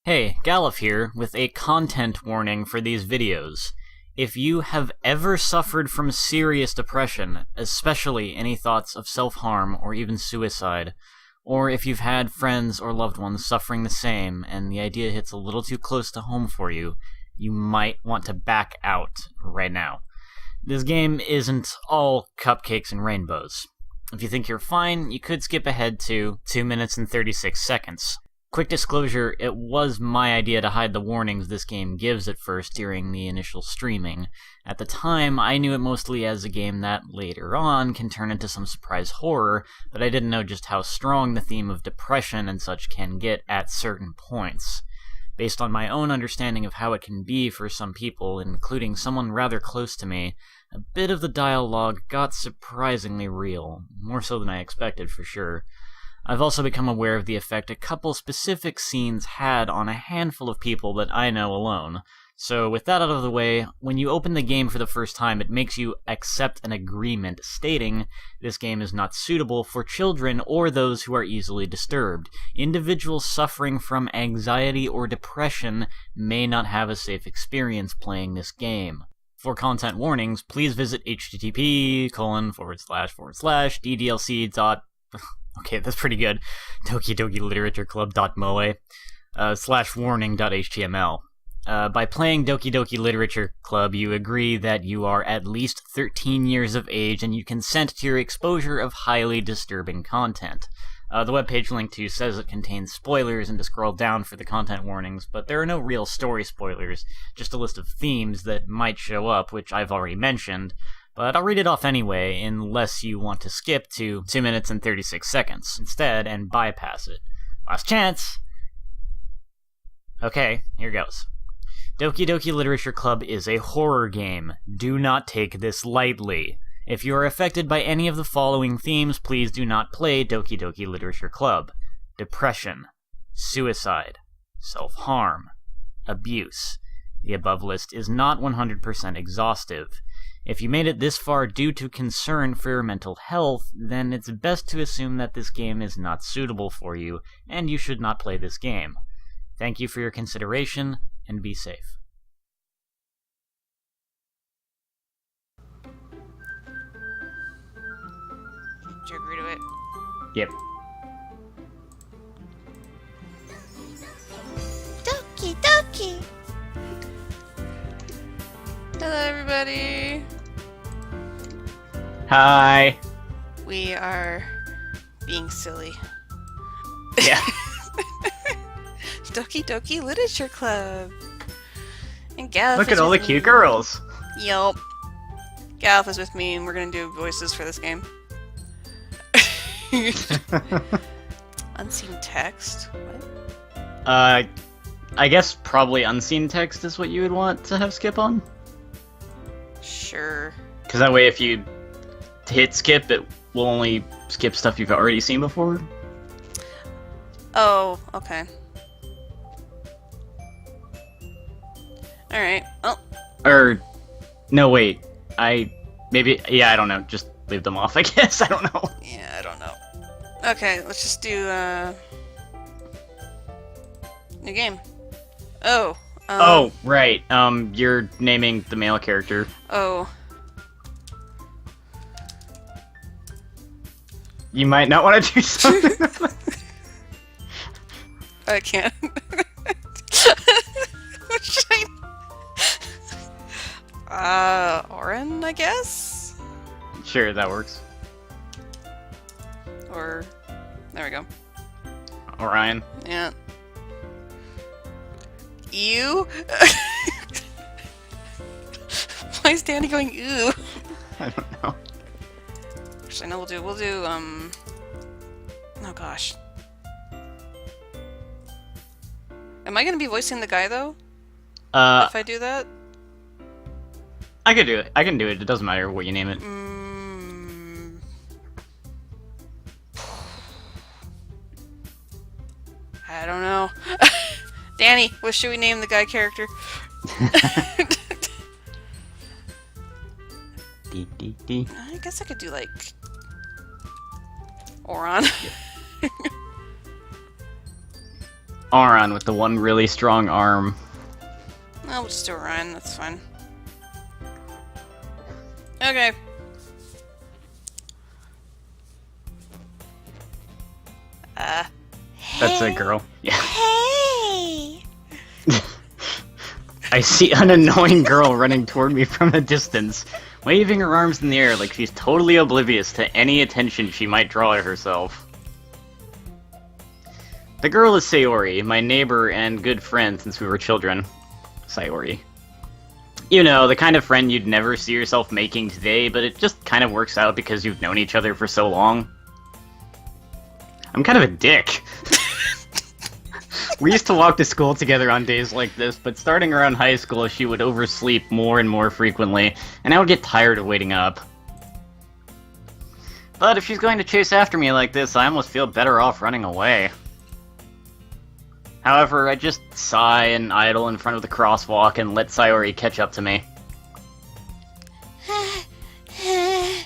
Hey, Galuf here, with a content warning for these videos. If you have ever suffered from serious depression, especially any thoughts of self-harm or even suicide, or if you've had friends or loved ones suffering the same and the idea hits a little too close to home for you, you might want to back out right now. This game isn't all cupcakes and rainbows. If you think you're fine, you could skip ahead to 2 minutes and 36 seconds. Quick disclosure, it was my idea to hide the warnings this game gives at first during the initial streaming. At the time, I knew it mostly as a game that, later on, can turn into some surprise horror, but I didn't know just how strong the theme of depression and such can get at certain points. Based on my own understanding of how it can be for some people, including someone rather close to me, a bit of the dialogue got surprisingly real, more so than I expected for sure. I've also become aware of the effect a couple specific scenes had on a handful of people that I know alone. So with that out of the way, when you open the game for the first time, it makes you accept an agreement stating this game is not suitable for children or those who are easily disturbed. Individuals suffering from anxiety or depression may not have a safe experience playing this game. For content warnings, please visit http://ddlc. Okay, that's pretty good. Doki Doki Literature Club.moe /warning.html. By playing Doki Doki Literature Club, you agree that you are at least 13 years of age and you consent to your exposure of highly disturbing content. The webpage linked to says it contains spoilers and to scroll down for the content warnings, but there are no real story spoilers, just a list of themes that might show up, which I've already mentioned. But I'll read it off anyway, unless you want to skip to 2 minutes and 36 seconds instead and bypass it. Last chance! Okay, here goes. Doki Doki Literature Club is a horror game. Do not take this lightly. If you are affected by any of the following themes, please do not play Doki Doki Literature Club. Depression, suicide, self-harm, abuse. The above list is not 100% exhaustive. If you made it this far due to concern for your mental health, then it's best to assume that this game is not suitable for you, and you should not play this game. Thank you for your consideration, and be safe. Did you agree to it? Yep. Doki Doki! Hello, everybody! Hi! We are being silly. Yeah. Doki Doki Literature Club! And Galuf Look is at all the with cute me. girls! Yup. Galuf is with me, and we're gonna do voices for this game. Unseen text? What? I guess probably unseen text is what you would want to have skip on? Sure. Because that way if you hit skip, it will only skip stuff you've already seen before. Oh, okay. Alright, well. Or, no wait, I don't know, just leave them off I guess, I don't know. Yeah, I don't know. Okay, let's just do, new game. Oh. Oh, right, you're naming the male character. Oh. You might not want to do something. I can't. What should I... Auron, I guess? Sure, that works. Or... There we go. Orion. Yeah. Ew? Why is Danny going ew? I don't know. Actually, no, we'll do, oh gosh. Am I gonna be voicing the guy, though? If I do that? I could do it. I can do it. It doesn't matter what you name it. I don't know. Danny, what should we name the guy character? I guess I could do, like... Auron. Aurion with the one really strong arm. Oh, we'll just do Aurion, that's fine. Okay. That's a girl. Yeah. Hey! I see an annoying girl running toward me from a distance, waving her arms in the air like she's totally oblivious to any attention she might draw to herself. The girl is Sayori, my neighbor and good friend since we were children. Sayori. You know, the kind of friend you'd never see yourself making today, but it just kind of works out because you've known each other for so long. I'm kind of a dick. We used to walk to school together on days like this, but starting around high school, she would oversleep more and more frequently, and I would get tired of waiting up. But if she's going to chase after me like this, I almost feel better off running away. However, I just sigh and idle in front of the crosswalk and let Sayori catch up to me. I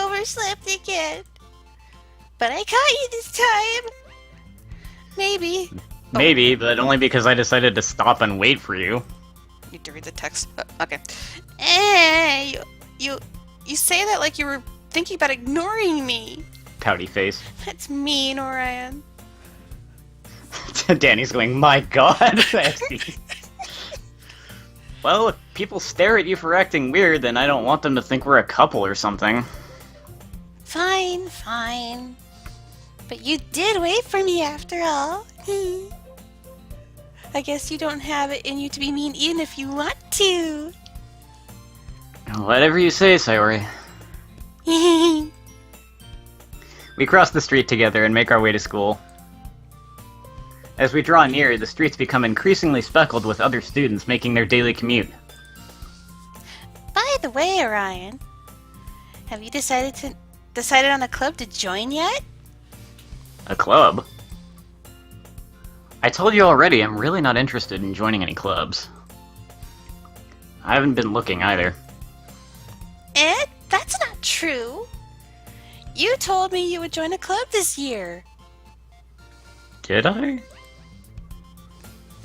overslept again. But I caught you this time. Maybe. Maybe, but only because I decided to stop and wait for you. Need to read the text. Okay. You say that like you were thinking about ignoring me. Pouty face. That's mean, Aurion. Danny's going, my god! Well, if people stare at you for acting weird, then I don't want them to think we're a couple or something. Fine, fine. But you did wait for me after all. I guess you don't have it in you to be mean even if you want to. Whatever you say, Sayori. We cross the street together and make our way to school. As we draw near, the streets become increasingly speckled with other students making their daily commute. By the way, Aurion, have you decided on a club to join yet? A club? I told you already, I'm really not interested in joining any clubs. I haven't been looking either. That's not true. You told me you would join a club this year. Did I?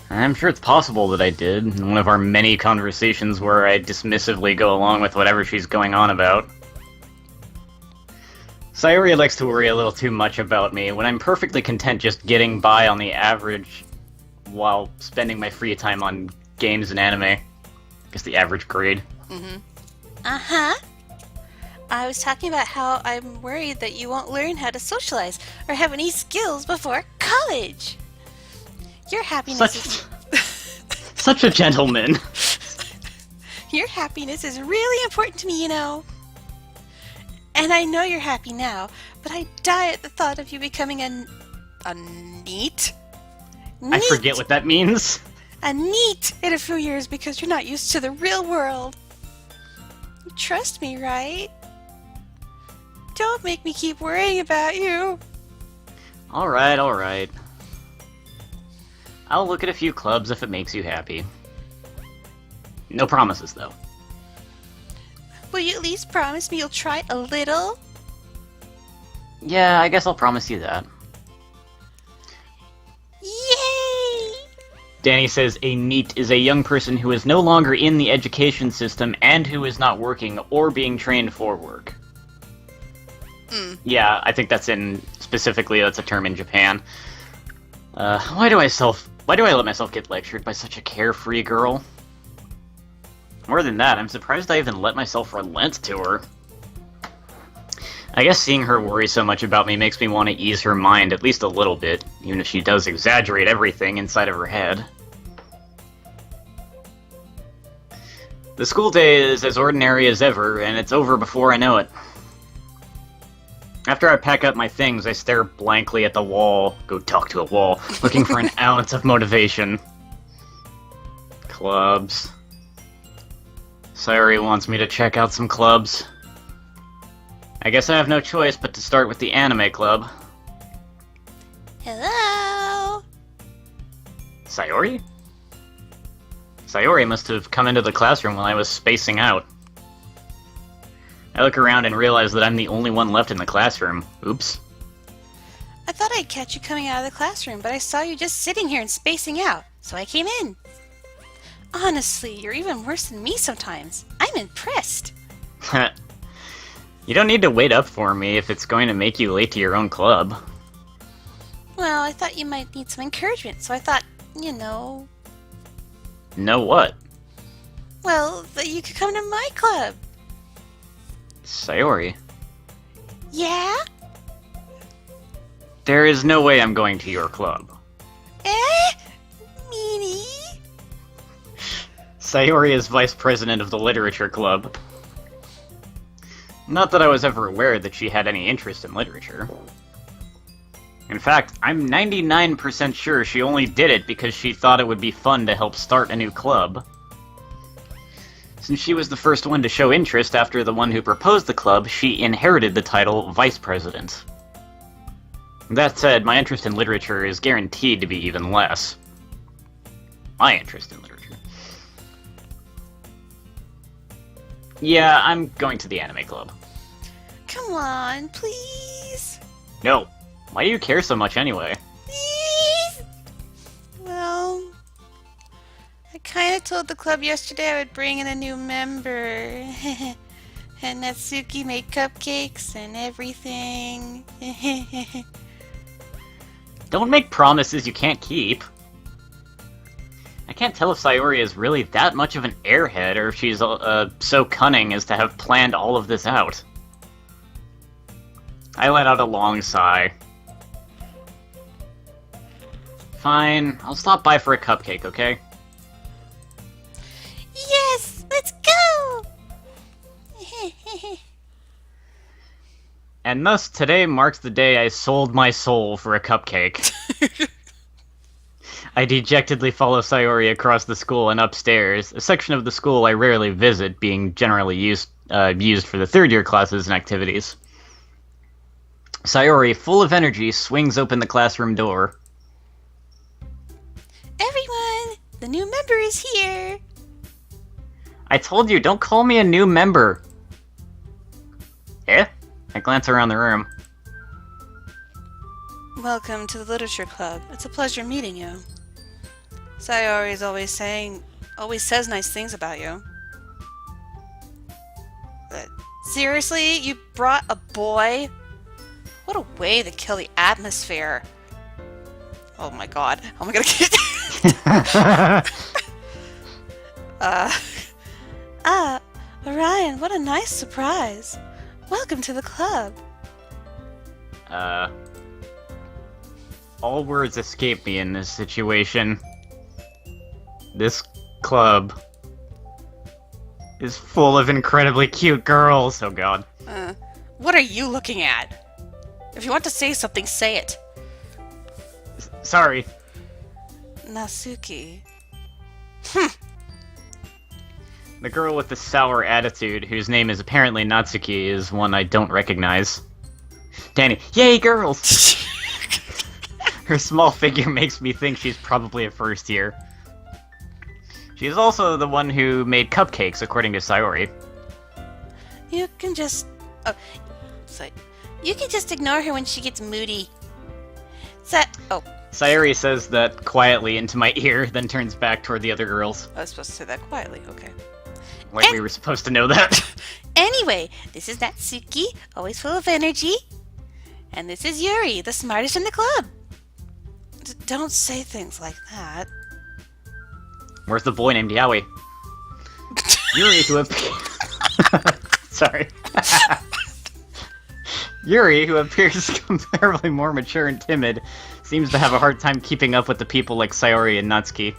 I'm sure it's possible that I did, in one of our many conversations where I dismissively go along with whatever she's going on about. Sayori likes to worry a little too much about me, when I'm perfectly content just getting by on the average while spending my free time on games and anime. I guess the average grade. Mm-hmm. Uh-huh. I was talking about how I'm worried that you won't learn how to socialize or have any skills before college. Your happiness Such a gentleman. Your happiness is really important to me, you know. And I know you're happy now, but I die at the thought of you becoming a NEET. I forget what that means. A NEET in a few years because you're not used to the real world. You trust me, right? Don't make me keep worrying about you. Alright, alright. I'll look at a few clubs if it makes you happy. No promises, though. Will you at least promise me you'll try a little? Yeah, I guess I'll promise you that. Yay! Danny says a NEET is a young person who is no longer in the education system and who is not working or being trained for work. Yeah, I think that's that's a term in Japan. Why do I let myself get lectured by such a carefree girl? More than that, I'm surprised I even let myself relent to her. I guess seeing her worry so much about me makes me want to ease her mind at least a little bit, even if she does exaggerate everything inside of her head. The school day is as ordinary as ever, and it's over before I know it. After I pack up my things, I stare blankly at the wall, go talk to a wall, looking for an ounce of motivation. Clubs. Sayori wants me to check out some clubs. I guess I have no choice but to start with the anime club. Hello? Sayori? Sayori must have come into the classroom while I was spacing out. I look around and realize that I'm the only one left in the classroom. Oops. I thought I'd catch you coming out of the classroom, but I saw you just sitting here and spacing out, so I came in. Honestly, you're even worse than me sometimes. I'm impressed. You don't need to wait up for me if it's going to make you late to your own club. Well, I thought you might need some encouragement, so I thought, you know... Know what? Well, that you could come to my club. Sayori. Yeah? There is no way I'm going to your club. Meanie? Sayori is vice president of the literature club. Not that I was ever aware that she had any interest in literature. In fact, I'm 99% sure she only did it because she thought it would be fun to help start a new club. Since she was the first one to show interest after the one who proposed the club, she inherited the title Vice President. That said, my interest in literature is guaranteed to be even less. My interest in literature. Yeah, I'm going to the anime club. Come on, please. No. Why do you care so much anyway? Please? Well, I kind of told the club yesterday I would bring in a new member. And Natsuki made cupcakes and everything. Don't make promises you can't keep. I can't tell if Sayori is really that much of an airhead or if she's so cunning as to have planned all of this out. I let out a long sigh. Fine, I'll stop by for a cupcake, okay? Yes, let's go! And thus, today marks the day I sold my soul for a cupcake. I dejectedly follow Sayori across the school and upstairs, a section of the school I rarely visit, being generally used for the third-year classes and activities. Sayori, full of energy, swings open the classroom door. Everyone, the new member is here! I told you, don't call me a new member! Eh? I glance around the room. Welcome to the Literature Club. It's a pleasure meeting you. Sayori is always says nice things about you. But seriously, you brought a boy? What a way to kill the atmosphere. Oh my god. Oh my god. Aurion, what a nice surprise. Welcome to the club. All words escape me in this situation. This club is full of incredibly cute girls. Oh god. What are you looking at? If you want to say something, say it. Sorry. Natsuki. The girl with the sour attitude, whose name is apparently Natsuki, is one I don't recognize. Danny, yay girls! Her small figure makes me think she's probably a first year. She's also the one who made cupcakes, according to Sayori. You can just... You can just ignore her when she gets moody. Sayori says that quietly into my ear, then turns back toward the other girls. I was supposed to say that quietly, okay. Like we were supposed to know that. Anyway, this is Natsuki, always full of energy. And this is Yuri, the smartest in the club. Don't say things like that. Where's the boy named Yaoi? Yuri, who Sorry. Yuri, who appears comparably more mature and timid, seems to have a hard time keeping up with the people like Sayori and Natsuki.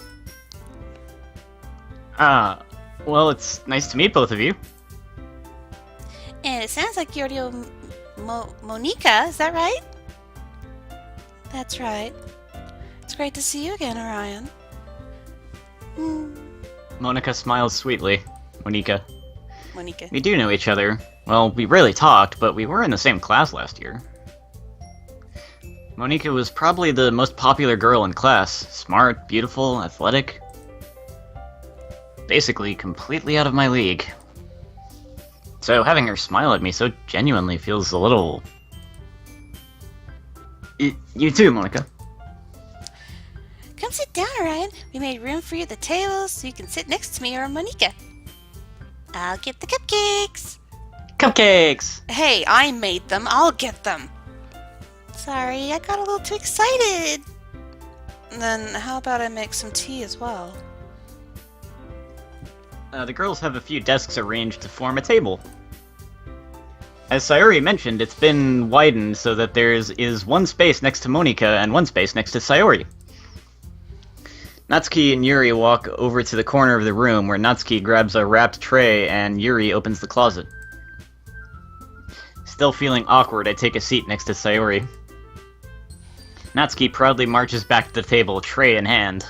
Well, it's nice to meet both of you. And it sounds like you're Monika, is that right? That's right. It's great to see you again, Aurion. Monika smiles sweetly. Monika. Monika. We do know each other. Well, we rarely talked, but we were in the same class last year. Monika was probably the most popular girl in class. Smart, beautiful, athletic. Basically, completely out of my league. So having her smile at me so genuinely feels a little... You too, Monica. Come sit down, Aurion. We made room for you at the table so you can sit next to me or Monica. I'll get the cupcakes. Cupcakes! Hey, I made them. I'll get them. Sorry, I got a little too excited. Then how about I make some tea as well? The girls have a few desks arranged to form a table. As Sayori mentioned, it's been widened so that there is one space next to Monica and one space next to Sayori. Natsuki and Yuri walk over to the corner of the room where Natsuki grabs a wrapped tray and Yuri opens the closet. Still feeling awkward, I take a seat next to Sayori. Natsuki proudly marches back to the table, tray in hand.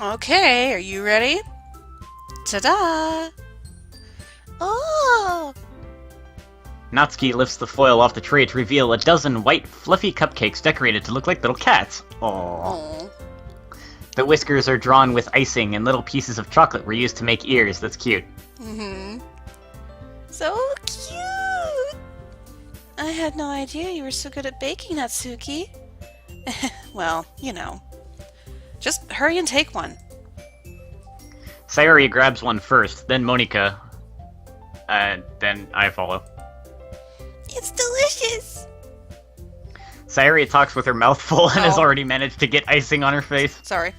Okay, are you ready? Ta-da! Oh! Natsuki lifts the foil off the tray to reveal a dozen white, fluffy cupcakes decorated to look like little cats. Aww. The whiskers are drawn with icing and little pieces of chocolate were used to make ears. That's cute. Mm-hmm. So cute! I had no idea you were so good at baking, Natsuki. Well, you know. Just hurry and take one. Sayori grabs one first, then Monica. Then I follow. It's delicious! Sayori talks with her mouth full and has already managed to get icing on her face. Sorry.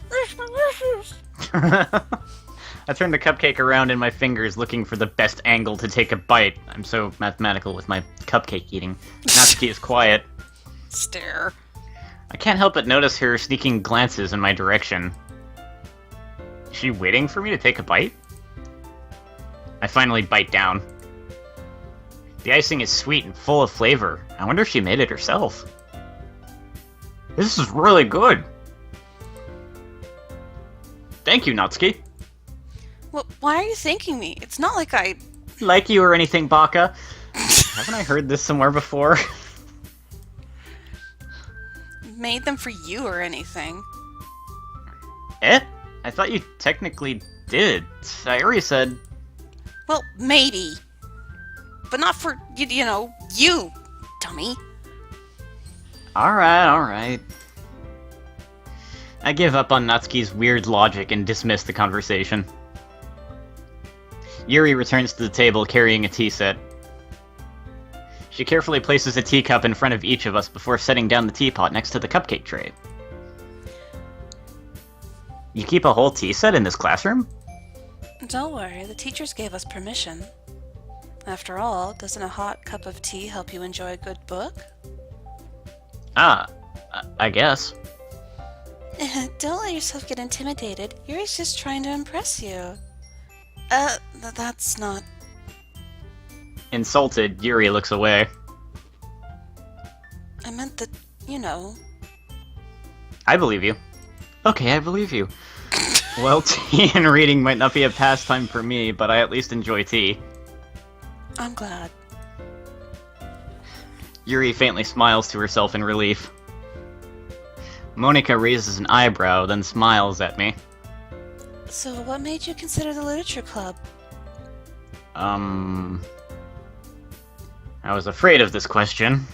I turn the cupcake around in my fingers, looking for the best angle to take a bite. I'm so mathematical with my cupcake eating. Natsuki is quiet. Stare. I can't help but notice her sneaking glances in my direction. Is she waiting for me to take a bite? I finally bite down. The icing is sweet and full of flavor. I wonder if she made it herself. This is really good. Thank you, Natsuki. Well, why are you thanking me? It's not like I... Like you or anything, Baka. Haven't I heard this somewhere before? made them for you or anything. Eh? I thought you technically did. Sayori said... Well, maybe. But not for, you know, you, dummy. Alright. I give up on Natsuki's weird logic and dismiss the conversation. Yuri returns to the table carrying a tea set. She carefully places a teacup in front of each of us before setting down the teapot next to the cupcake tray. You keep a whole tea set in this classroom? Don't worry, the teachers gave us permission. After all, doesn't a hot cup of tea help you enjoy a good book? I guess. Don't let yourself get intimidated. Yuri's just trying to impress you. That's not... Insulted, Yuri looks away. I meant that, you know... I believe you. Okay, I believe you. Well, tea and reading might not be a pastime for me, but I at least enjoy tea. I'm glad. Yuri faintly smiles to herself in relief. Monica raises an eyebrow, then smiles at me. So, what made you consider the literature club? I was afraid of this question.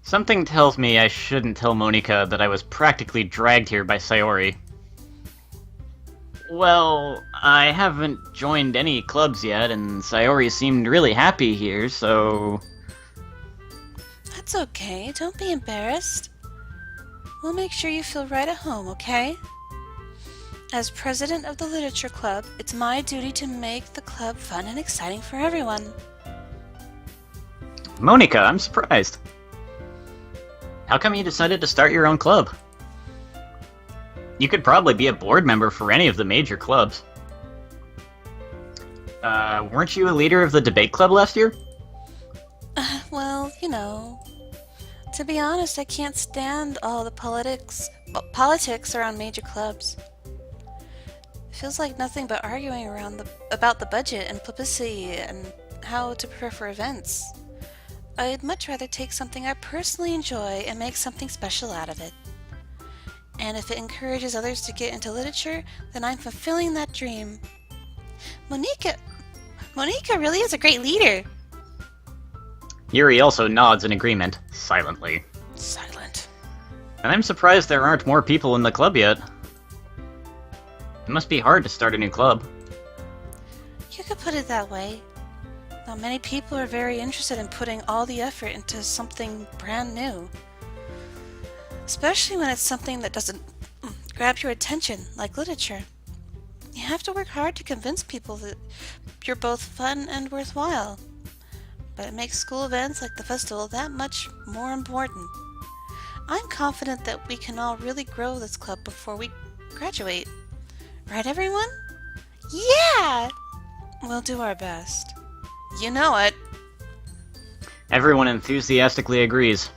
Something tells me I shouldn't tell Monica that I was practically dragged here by Sayori. Well, I haven't joined any clubs yet, and Sayori seemed really happy here, so... That's okay. Don't be embarrassed. We'll make sure you feel right at home, okay? As president of the literature club, it's my duty to make the club fun and exciting for everyone. Monica, I'm surprised. How come you decided to start your own club? You could probably be a board member for any of the major clubs. Weren't you a leader of the debate club last year? Well, you know... To be honest, I can't stand all the politics around major clubs. It feels like nothing but arguing about the budget and publicity and how to prepare for events. I'd much rather take something I personally enjoy and make something special out of it. And if it encourages others to get into literature, then I'm fulfilling that dream. Monica really is a great leader. Yuri also nods in agreement, silently. Silent. And I'm surprised there aren't more people in the club yet. It must be hard to start a new club. You could put it that way. Though many people are very interested in putting all the effort into something brand new. Especially when it's something that doesn't grab your attention, like literature. You have to work hard to convince people that you're both fun and worthwhile. But it makes school events like the festival that much more important. I'm confident that we can all really grow this club before we graduate. Right, everyone? Yeah! We'll do our best. You know it. Everyone enthusiastically agrees.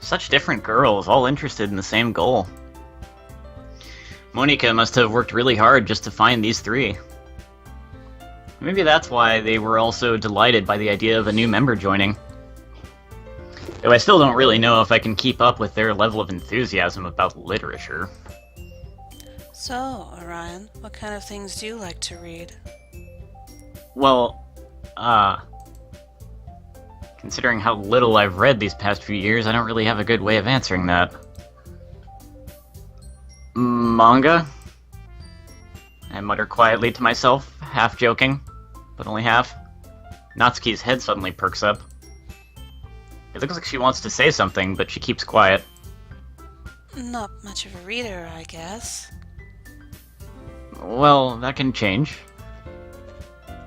Such different girls, all interested in the same goal. Monika must have worked really hard just to find these three. Maybe that's why they were all so delighted by the idea of a new member joining. Though I still don't really know if I can keep up with their level of enthusiasm about literature. So, Aurion, what kind of things do you like to read? Well, considering how little I've read these past few years, I don't really have a good way of answering that. Manga? I mutter quietly to myself, half joking, but only half. Natsuki's head suddenly perks up. It looks like she wants to say something, but she keeps quiet. Not much of a reader, I guess. Well, that can change.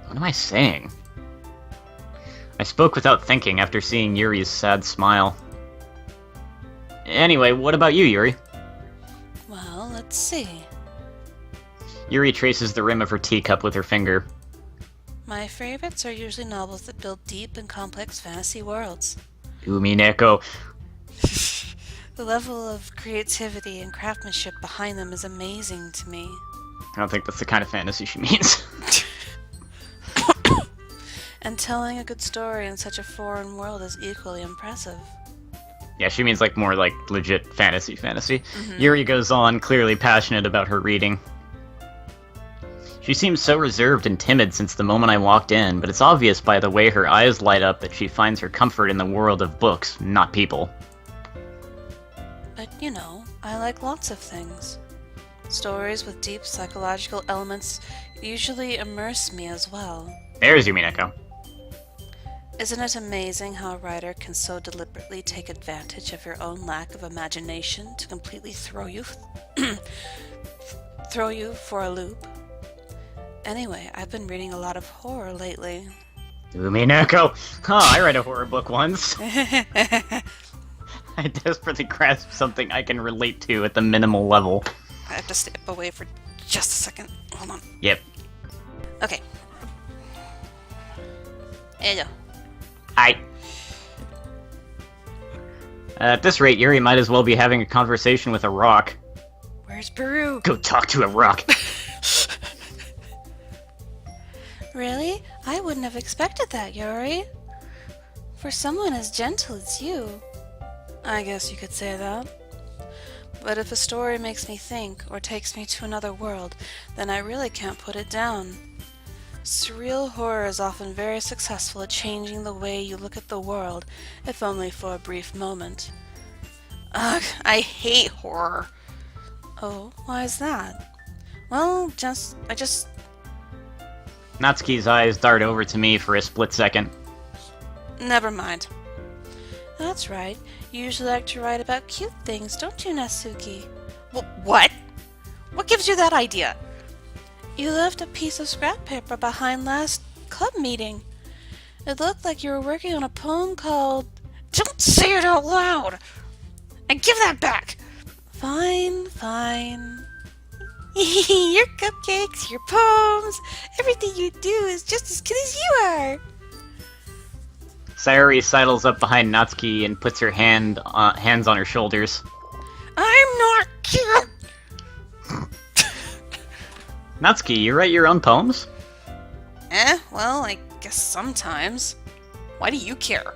What am I saying? I spoke without thinking after seeing Yuri's sad smile. Anyway, what about you, Yuri? Well, let's see. Yuri traces the rim of her teacup with her finger. My favorites are usually novels that build deep and complex fantasy worlds. Umineko. The level of creativity and craftsmanship behind them is amazing to me. I don't think that's the kind of fantasy she means. And telling a good story in such a foreign world is equally impressive. Yeah, she means more legit fantasy. Yuri goes on, clearly passionate about her reading. She seems so reserved and timid since the moment I walked in, but it's obvious by the way her eyes light up that she finds her comfort in the world of books, not people. But, you know, I like lots of things. Stories with deep psychological elements usually immerse me as well. There's Yumineko. Isn't it amazing how a writer can so deliberately take advantage of your own lack of imagination to completely throw you for a loop? Anyway, I've been reading a lot of horror lately. Yumineko! I read a horror book once. I desperately grasp something I can relate to at the minimal level. I have to step away for just a second. Hold on. Yep. Okay. There you go. Hi. At this rate, Yuri might as well be having a conversation with a rock. Where's Baru? Go talk to a rock. Really? I wouldn't have expected that, Yuri. For someone as gentle as you. I guess you could say that. But if a story makes me think, or takes me to another world, then I really can't put it down. Surreal horror is often very successful at changing the way you look at the world, if only for a brief moment. Ugh, I hate horror. Oh, why is that? Well, I just... Natsuki's eyes dart over to me for a split second. Never mind. That's right. You usually like to write about cute things, don't you, Natsuki? What? What gives you that idea? You left a piece of scrap paper behind last club meeting. It looked like you were working on a poem called... Don't say it out loud! And give that back! Fine, fine. Your cupcakes, your poems, everything you do is just as good as you are! Sayori sidles up behind Natsuki and puts her hands on her shoulders. I'm not cute! Natsuki, you write your own poems? Well, I guess sometimes. Why do you care?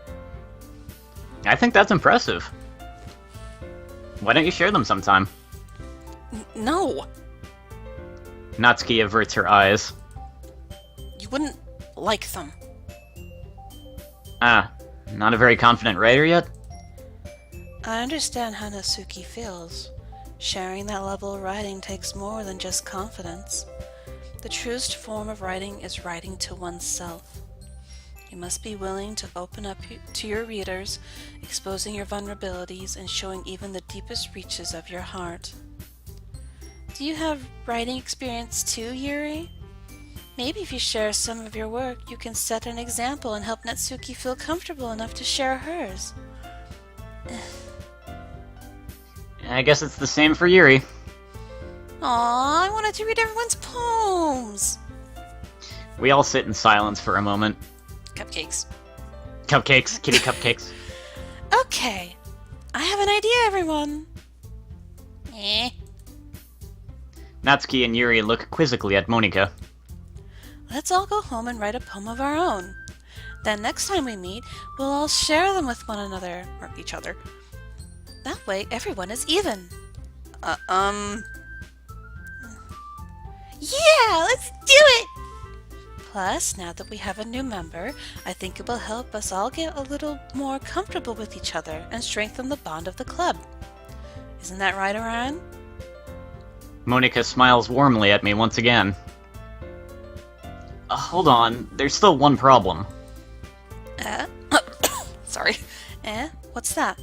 I think that's impressive. Why don't you share them sometime? No, Natsuki averts her eyes. you wouldn't like them. Not a very confident writer yet? I understand how Natsuki feels. Sharing that level of writing takes more than just confidence. The truest form of writing is writing to oneself. You must be willing to open up to your readers, exposing your vulnerabilities and showing even the deepest reaches of your heart. Do you have writing experience too, Yuri? Maybe if you share some of your work, you can set an example and help Natsuki feel comfortable enough to share hers. I guess it's the same for Yuri. Aw, I wanted to read everyone's poems! We all sit in silence for a moment. Cupcakes. Cupcakes, kitty cupcakes. Okay, I have an idea, everyone. Natsuki and Yuri look quizzically at Monika. Let's all go home and write a poem of our own. Then next time we meet, we'll all share them with one another, or each other. That way, everyone is even. Yeah, let's do it! Plus, now that we have a new member, I think it will help us all get a little more comfortable with each other and strengthen the bond of the club. Isn't that right, Aurion? Monika smiles warmly at me once again. Hold on, there's still one problem. Sorry. What's that?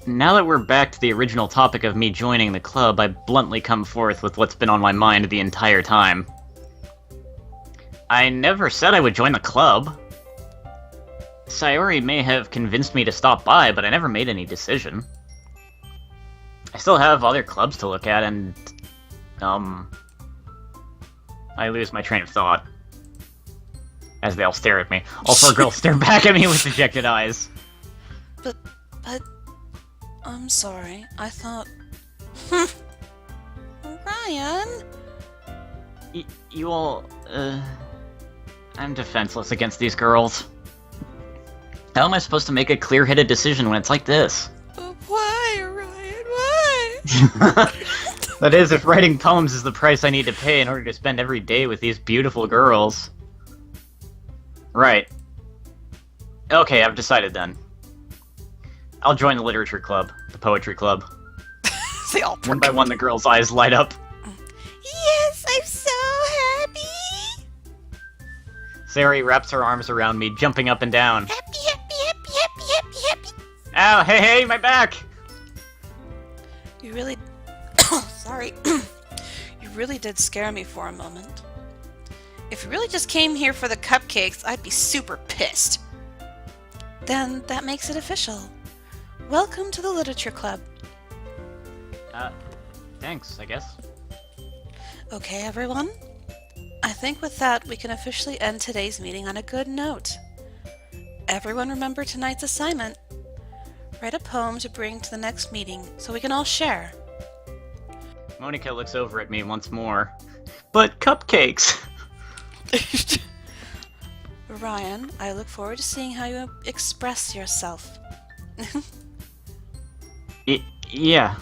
Now that we're back to the original topic of me joining the club, I bluntly come forth with what's been on my mind the entire time. I never said I would join the club. Sayori may have convinced me to stop by, but I never made any decision. I still have other clubs to look at, and... I lose my train of thought. As they all stare at me. All four girls stare back at me with dejected eyes. But... I'm sorry. I thought... Ryan? You all... I'm defenseless against these girls. How am I supposed to make a clear-headed decision when it's like this? Why, Ryan? Why? That is, if writing poems is the price I need to pay in order to spend every day with these beautiful girls. Right. Okay, I've decided then. I'll join the literature club, the poetry club. They all One by one, the girls' eyes light up. Yes, I'm so happy! Sayori wraps her arms around me, jumping up and down. Happy, happy, happy, happy, happy, happy! Ow, hey, my back! You really... Sorry. You really did scare me for a moment. If you really just came here for the cupcakes, I'd be super pissed. Then that makes it official. Welcome to the Literature Club. Thanks, I guess. Okay, everyone? I think with that, we can officially end today's meeting on a good note. Everyone remember tonight's assignment. Write a poem to bring to the next meeting so we can all share. Monika looks over at me once more. But cupcakes! Ryan, I look forward to seeing how you express yourself. Yeah.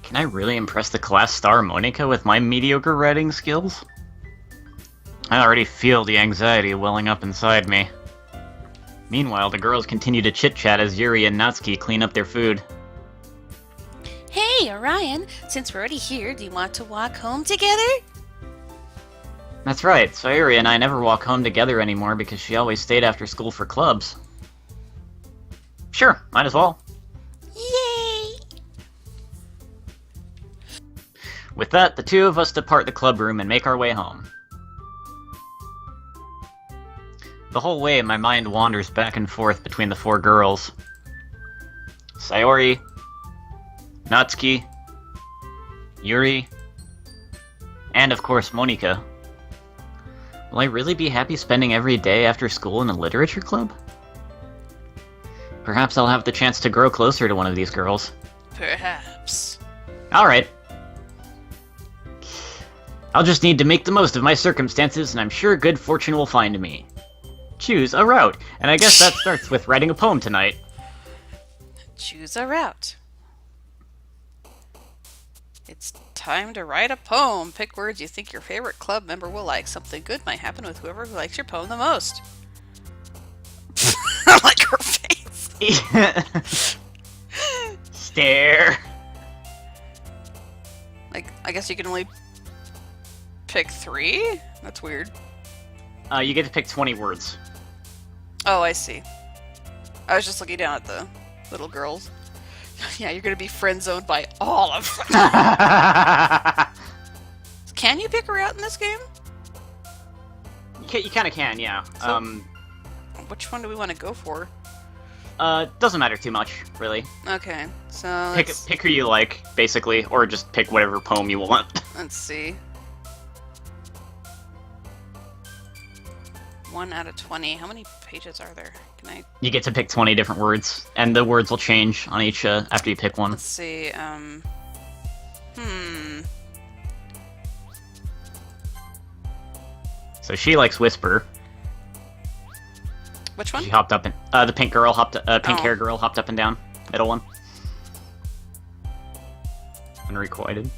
Can I really impress the class star Monika with my mediocre writing skills? I already feel the anxiety welling up inside me. Meanwhile, the girls continue to chit-chat as Yuri and Natsuki clean up their food. Hey, Orion, since we're already here, do you want to walk home together? That's right, Sayori and I never walk home together anymore because she always stayed after school for clubs. Sure, might as well. Yay! With that, the two of us depart the club room and make our way home. The whole way, my mind wanders back and forth between the four girls. Sayori, Natsuki, Yuri, and of course Monika. Will I really be happy spending every day after school in a literature club? Perhaps I'll have the chance to grow closer to one of these girls. Perhaps. Alright. I'll just need to make the most of my circumstances, and I'm sure good fortune will find me. Choose a route, and I guess that starts with writing a poem tonight. Choose a route. It's time to write a poem. Pick words you think your favorite club member will like. Something good might happen with whoever likes your poem the most. Stare. Like, I guess you can only pick 3? That's weird. You get to pick 20 words. Oh, I see. I was just looking down at the little girls. Yeah, you're gonna be friend-zoned by all of them. Can you pick her out in this game? You kind of can, yeah. So- Which one do we want to go for? Doesn't matter too much, really. Okay, so let's Pick who you like, basically, or just pick whatever poem you want. see. 1 out of 20. How many pages are there? Can I... You get to pick 20 different words, and the words will change on each, after you pick one. Let's see, So she likes Whisper. Which one? She hopped up and, the pink girl pink Oh. hair girl hopped up and down. Middle one. Unrequited.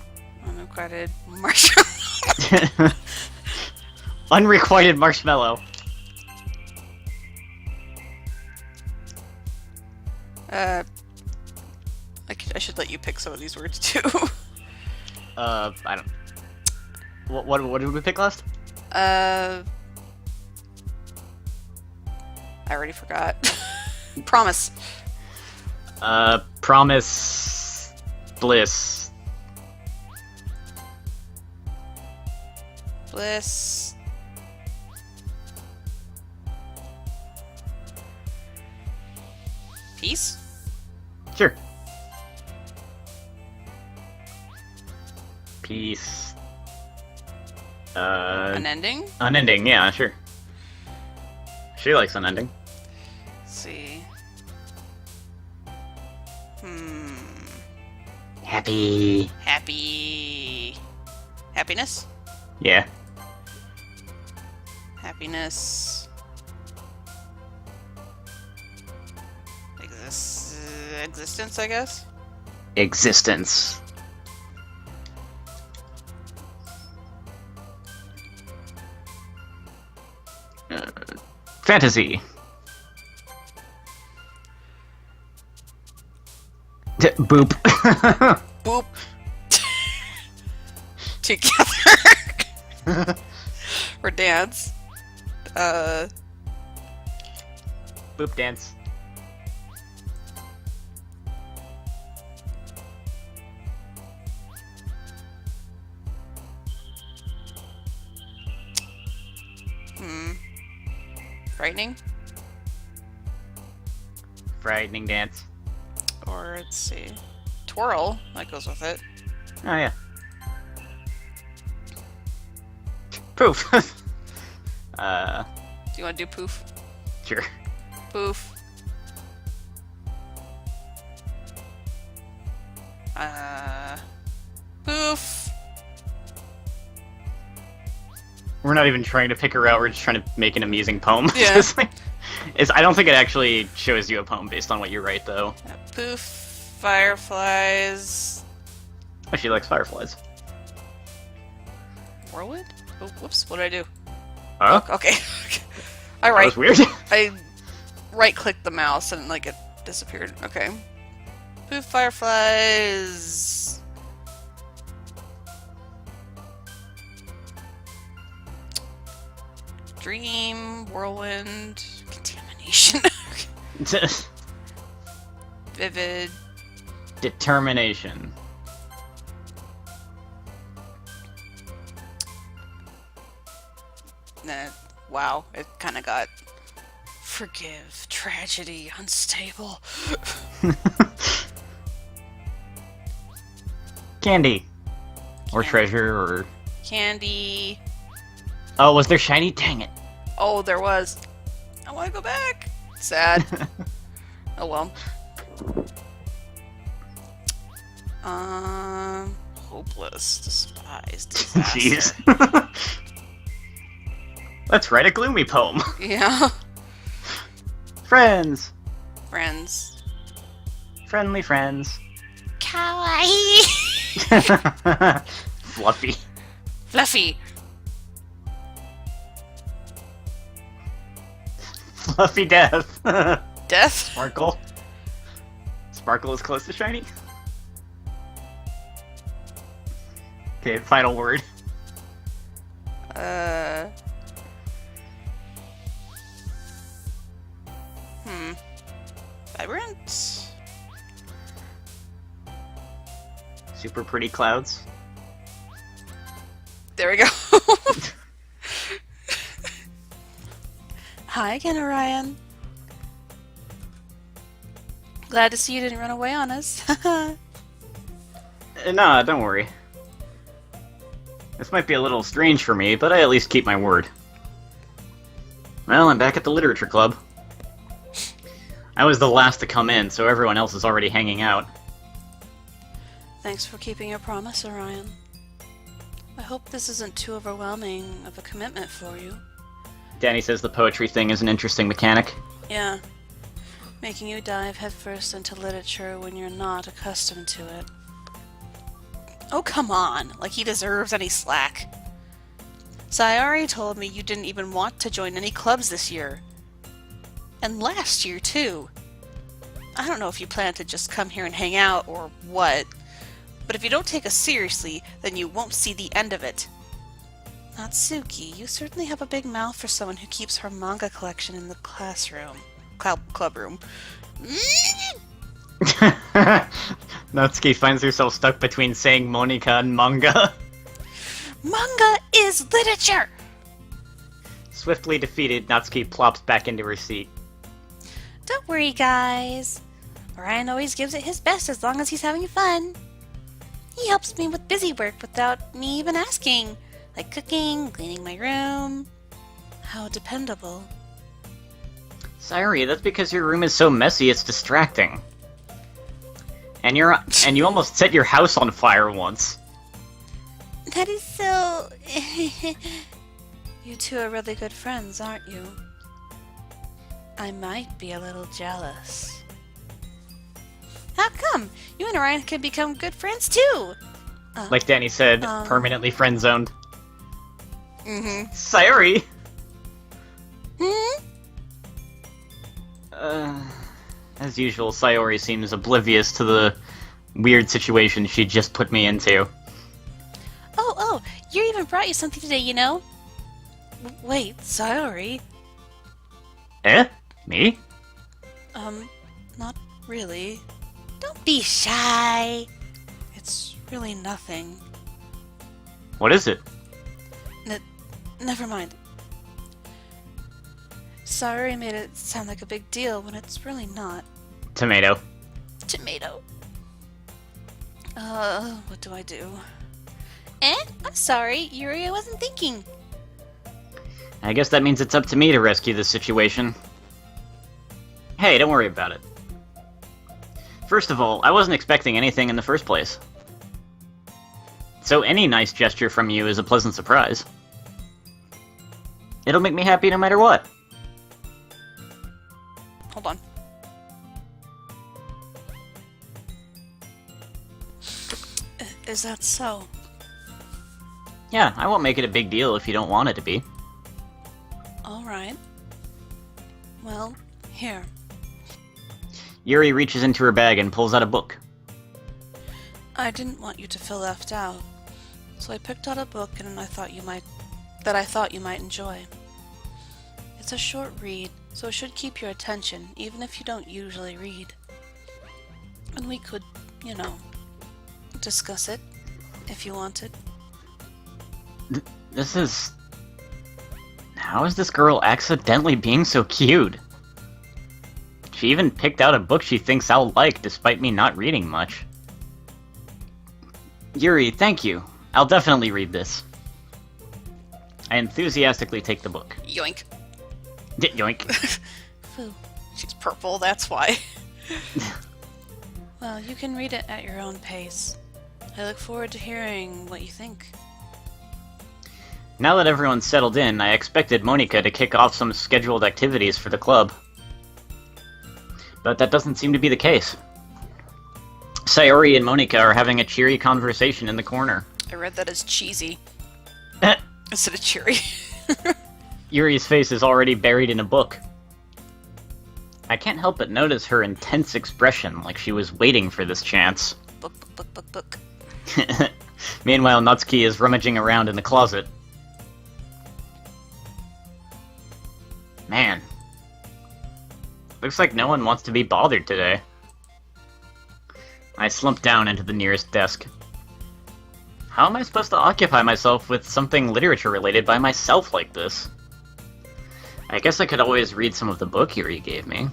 Unrequited marshmallow. Unrequited marshmallow. I should let you pick some of these words too. I don't... What did we pick last? I already forgot. Promise. Promise... Bliss. Bliss. Peace? Sure. Peace. Unending? Unending, yeah, sure. She likes unending. Let's see. Happy. Happy. Happiness? Yeah. Happiness. Existence, I guess? Existence. Fantasy. Boop. Boop. Together. Or dance. Boop dance. Frightening? Frightening dance. Or, let's see. Twirl. That goes with it. Oh, yeah. Poof. Do you want to do poof? Sure. Poof. Poof. We're not even trying to pick her out, we're just trying to make an amusing poem. Yeah. I don't think it actually shows you a poem based on what you write, though. Poof. Fireflies. Oh, she likes fireflies. Whirlwind? Oh, whoops. What did I do? Huh? Okay. That was weird. I right-clicked the mouse and, like, it disappeared. Okay. Poof, fireflies. Dream, whirlwind, contamination. Vivid. Determination. Wow, it kind of got... Forgive, tragedy, unstable. Candy. Or Candy. treasure, or... Candy. Oh, was there shiny? Dang it. Oh, there was. I want to go back. Sad. Oh well. Hopeless, despised, disaster. Jeez. Let's write a gloomy poem. Yeah. Friends. Friends. Friendly friends. Kawaii. Fluffy. Fluffy. Fluffy death. Death. Sparkle. Sparkle is close to shiny? Okay, final word. Vibrant? Super pretty clouds. There we go. Hi again, Aurion. Glad to see you didn't run away on us. Nah, don't worry. This might be a little strange for me, but I at least keep my word. Well, I'm back at the literature club. I was the last to come in, so everyone else is already hanging out. Thanks for keeping your promise, Aurion. I hope this isn't too overwhelming of a commitment for you. Danny says the poetry thing is an interesting mechanic. Yeah. Making you dive headfirst into literature when you're not accustomed to it. Oh, come on. Like he deserves any slack. Sayori told me you didn't even want to join any clubs this year. And last year, too. I don't know if you plan to just come here and hang out or what, but if you don't take us seriously, then you won't see the end of it. Natsuki, you certainly have a big mouth for someone who keeps her manga collection in the classroom. Clubroom. Natsuki finds herself stuck between saying Monika and manga. Manga is literature! Swiftly defeated, Natsuki plops back into her seat. Don't worry, guys. Ryan always gives it his best as long as he's having fun. He helps me with busy work without me even asking, like cooking, cleaning my room. How dependable. Sayori, that's because your room is so messy it's distracting. And you almost set your house on fire once. That is so... You two are really good friends, aren't you? I might be a little jealous. How come? You and Ryan could become good friends too! Like Danny said, permanently friend-zoned. Mm-hmm. Sayori! Hmm? As usual, Sayori seems oblivious to the weird situation she just put me into. Oh, Yuri even brought you something today, you know? Wait, Sayori? Eh? Me? Not really. Don't be shy. It's really nothing. What is it? Never mind. Sayori made it sound like a big deal when it's really not. Tomato. Tomato. What do I do? I'm sorry, Yuri, I wasn't thinking. I guess that means it's up to me to rescue this situation. Hey, don't worry about it. First of all, I wasn't expecting anything in the first place. So any nice gesture from you is a pleasant surprise. It'll make me happy no matter what. Hold on. Is that so? Yeah, I won't make it a big deal if you don't want it to be. Alright. Well, here. Yuri reaches into her bag and pulls out a book. I didn't want you to feel left out, so I picked out a book and I thought you might enjoy. It's a short read, so it should keep your attention, even if you don't usually read. And we could, discuss it, if you wanted. This is... How is this girl accidentally being so cute? She even picked out a book she thinks I'll like, despite me not reading much. Yuri, thank you. I'll definitely read this. I enthusiastically take the book. Yoink. Yoink. Foo. She's purple, that's why. Well, you can read it at your own pace. I look forward to hearing what you think. Now that everyone's settled in, I expected Monika to kick off some scheduled activities for the club. But that doesn't seem to be the case. Sayori and Monika are having a cheery conversation in the corner. I read that as cheesy. Instead of cheery. Yuri's face is already buried in a book. I can't help but notice her intense expression, like she was waiting for this chance. Book, book, book, book, book. Meanwhile, Natsuki is rummaging around in the closet. Man. Looks like no one wants to be bothered today. I slump down into the nearest desk. How am I supposed to occupy myself with something literature-related by myself like this? I guess I could always read some of the book Yuri gave me.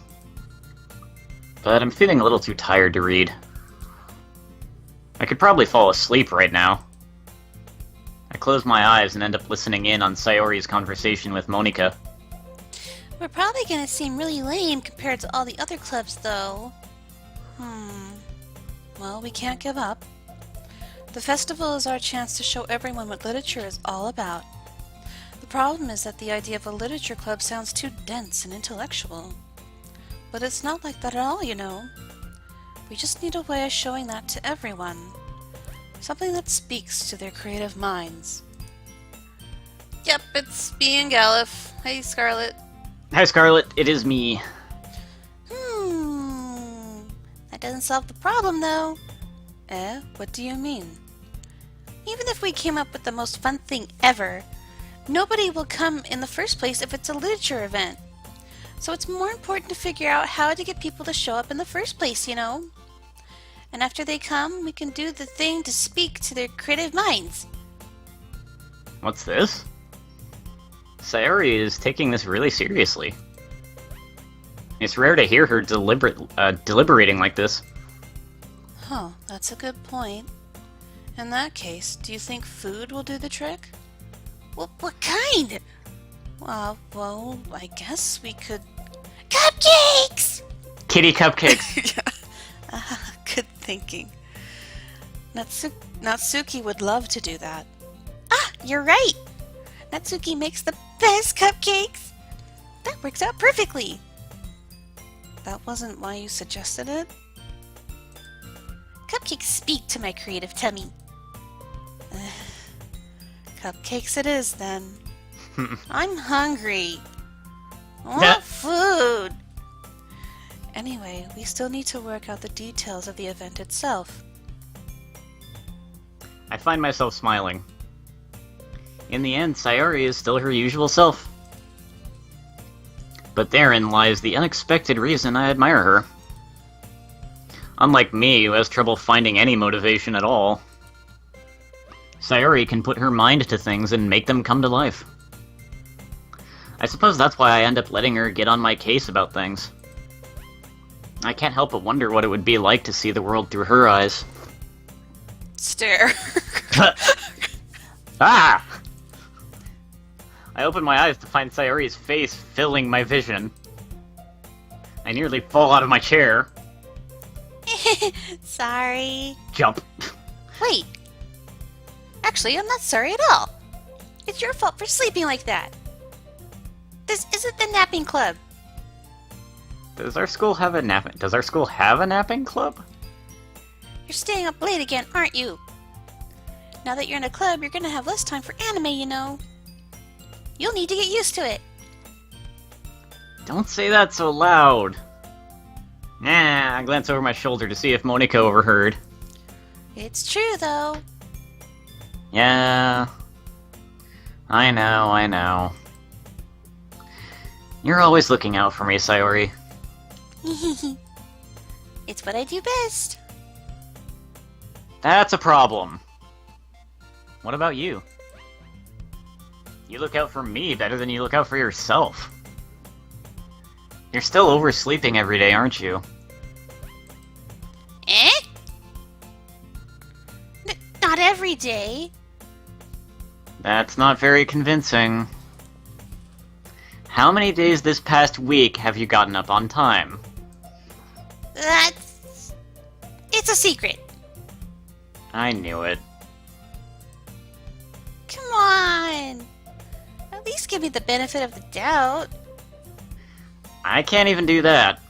But I'm feeling a little too tired to read. I could probably fall asleep right now. I close my eyes and end up listening in on Sayori's conversation with Monika. We're probably gonna seem really lame compared to all the other clubs, though. Well, we can't give up. The festival is our chance to show everyone what literature is all about. The problem is that the idea of a literature club sounds too dense and intellectual. But it's not like that at all, you know. We just need a way of showing that to everyone. Something that speaks to their creative minds. Yep, it's me and Galuf. Hey, Scarlet. Hi, Scarlet. It is me. That doesn't solve the problem, though. What do you mean? Even if we came up with the most fun thing ever, nobody will come in the first place if it's a literature event. So it's more important to figure out how to get people to show up in the first place, you know? And after they come, we can do the thing to speak to their creative minds. What's this? Sayori is taking this really seriously. It's rare to hear her deliberating like this. Huh, that's a good point. In that case, do you think food will do the trick? What kind? Well, I guess we could... Cupcakes! Kitty cupcakes! Good thinking. Natsuki would love to do that. Ah, you're right! Natsuki makes the best cupcakes! That works out perfectly! That wasn't why you suggested it? Cupcakes speak to my creative tummy. Cupcakes it is, then. I'm hungry. I want food! Anyway, we still need to work out the details of the event itself. I find myself smiling. In the end, Sayori is still her usual self. But therein lies the unexpected reason I admire her. Unlike me, who has trouble finding any motivation at all, Sayori can put her mind to things and make them come to life. I suppose that's why I end up letting her get on my case about things. I can't help but wonder what it would be like to see the world through her eyes. Stare. Ah! I open my eyes to find Sayori's face filling my vision. I nearly fall out of my chair. Sorry. Jump. Wait. Actually, I'm not sorry at all. It's your fault for sleeping like that. This isn't the napping club. Does our school have a napping club? You're staying up late again, aren't you? Now that you're in a club, you're gonna have less time for anime, you know. You'll need to get used to it. Don't say that so loud. I glance over my shoulder to see if Monika overheard. It's true, though. Yeah. I know. You're always looking out for me, Sayori. It's what I do best. That's a problem. What about you? You look out for me better than you look out for yourself. You're still oversleeping every day, aren't you? Eh? Not every day. That's not very convincing. How many days this past week have you gotten up on time? It's a secret. I knew it. Come on. At least give me the benefit of the doubt. I can't even do that.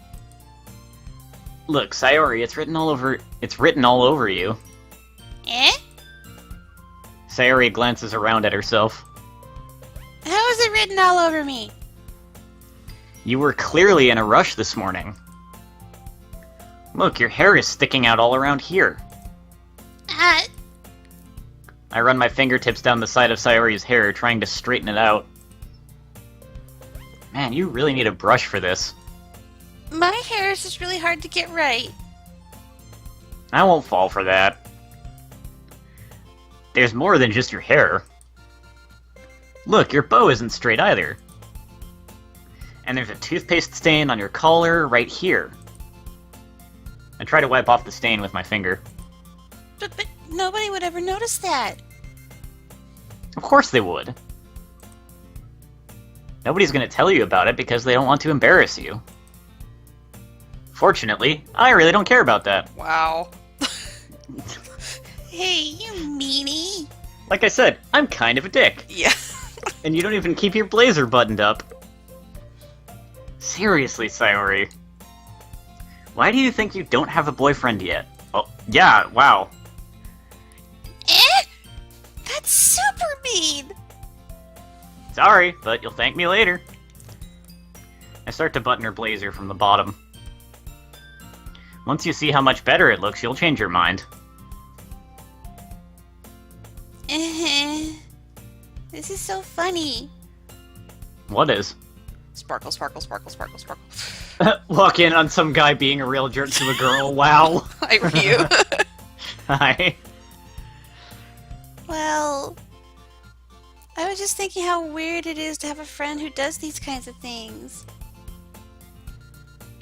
Look, Sayori, it's written all over you. Eh? Sayori glances around at herself. How is it written all over me? You were clearly in a rush this morning. Look, your hair is sticking out all around here. I run my fingertips down the side of Sayori's hair, trying to straighten it out. Man, you really need a brush for this. My hair is just really hard to get right. I won't fall for that. There's more than just your hair. Look, your bow isn't straight either. And there's a toothpaste stain on your collar right here. I try to wipe off the stain with my finger. But nobody would ever notice that. Of course they would. Nobody's gonna tell you about it because they don't want to embarrass you. Fortunately, I really don't care about that. Wow. Hey, you meanie. Like I said, I'm kind of a dick. Yeah. And you don't even keep your blazer buttoned up. Seriously, Sayori. Why do you think you don't have a boyfriend yet? Oh, yeah, wow. That's super mean. Sorry, but you'll thank me later. I start to button her blazer from the bottom. Once you see how much better it looks, you'll change your mind. This is so funny. What is? Sparkle, sparkle, sparkle, sparkle, sparkle. Walk in on some guy being a real jerk to a girl, wow. Hi, Ryu. Hi. Well, I was just thinking how weird it is to have a friend who does these kinds of things.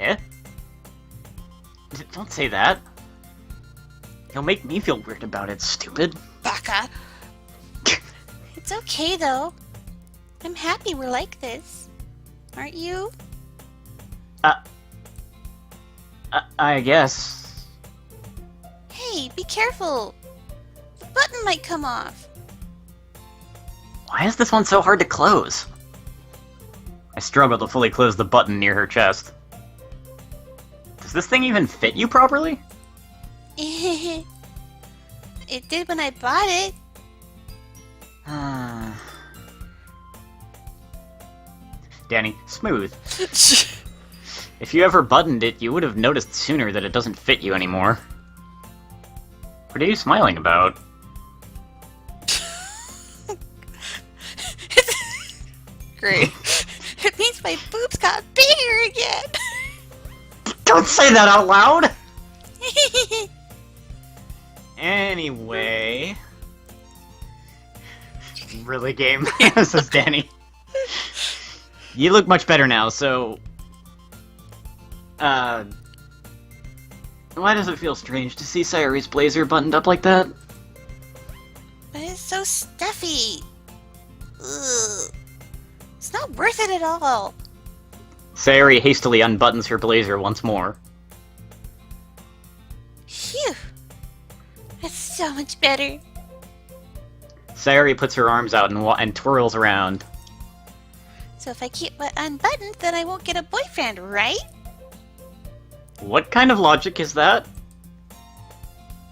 Eh? Don't say that. You'll make me feel weird about it, stupid. Baka. It's okay, though. I'm happy we're like this. Aren't you? I guess. Hey, be careful. The button might come off. Why is this one so hard to close? I struggle to fully close the button near her chest. Does this thing even fit you properly? It did when I bought it. Danny, smooth. If you ever buttoned it, you would have noticed sooner that it doesn't fit you anymore. What are you smiling about? Great. It means my boobs got bigger again. Don't say that out loud! Anyway... Really, game? Says Danny. You look much better now, so... Why does it feel strange to see Sayori's blazer buttoned up like that? But it's so stuffy. Ugh. It's not worth it at all. Sayori hastily unbuttons her blazer once more. Phew. That's so much better. Sayori puts her arms out and twirls around. So if I keep it unbuttoned, then I won't get a boyfriend, right? What kind of logic is that?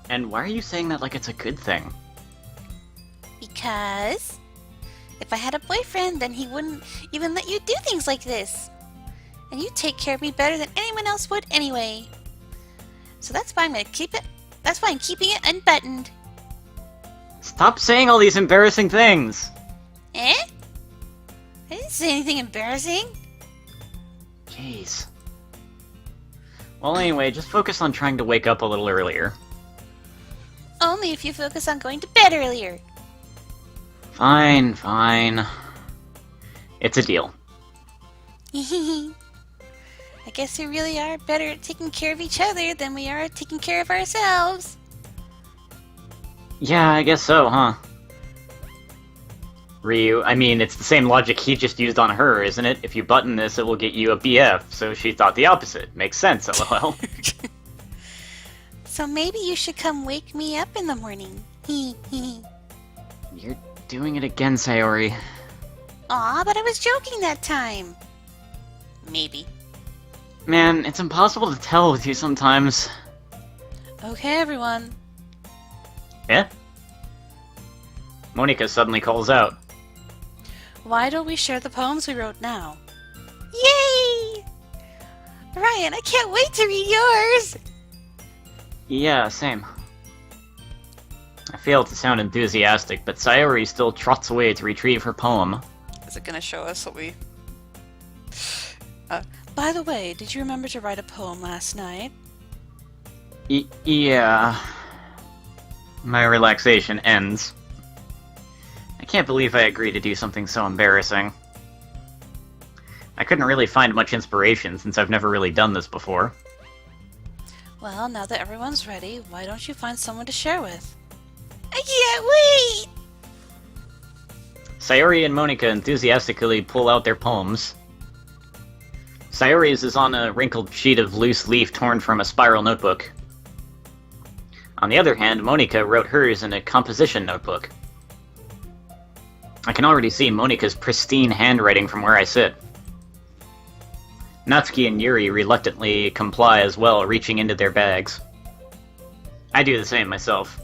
And why are you saying that like it's a good thing? Because if I had a boyfriend, then he wouldn't even let you do things like this. And you take care of me better than anyone else would anyway. So that's why I'm gonna keep it. That's why I'm keeping it unbuttoned. Stop saying all these embarrassing things! Eh? I didn't say anything embarrassing. Jeez. Well, anyway, just focus on trying to wake up a little earlier. Only if you focus on going to bed earlier. Fine, fine. It's a deal. I guess we really are better at taking care of each other than we are at taking care of ourselves. Yeah, I guess so, huh? Ryu, I mean, it's the same logic he just used on her, isn't it? If you button this, it will get you a BF, so she thought the opposite. Makes sense, lol. So maybe you should come wake me up in the morning. You're doing it again, Sayori. Aw, but I was joking that time. Maybe. Man, it's impossible to tell with you sometimes. Okay, everyone. Eh? Monika suddenly calls out. Why don't we share the poems we wrote now? Yay! Ryan, I can't wait to read yours! Yeah, same. I fail to sound enthusiastic, but Sayori still trots away to retrieve her poem. Is it gonna show us what we... by the way, did you remember to write a poem last night? Yeah. My relaxation ends. I can't believe I agreed to do something so embarrassing. I couldn't really find much inspiration since I've never really done this before. Well, now that everyone's ready, why don't you find someone to share with? I can't wait! Sayori and Monika enthusiastically pull out their poems. Sayori's is on a wrinkled sheet of loose leaf torn from a spiral notebook. On the other hand, Monika wrote hers in a composition notebook. I can already see Monika's pristine handwriting from where I sit. Natsuki and Yuri reluctantly comply as well, reaching into their bags. I do the same myself.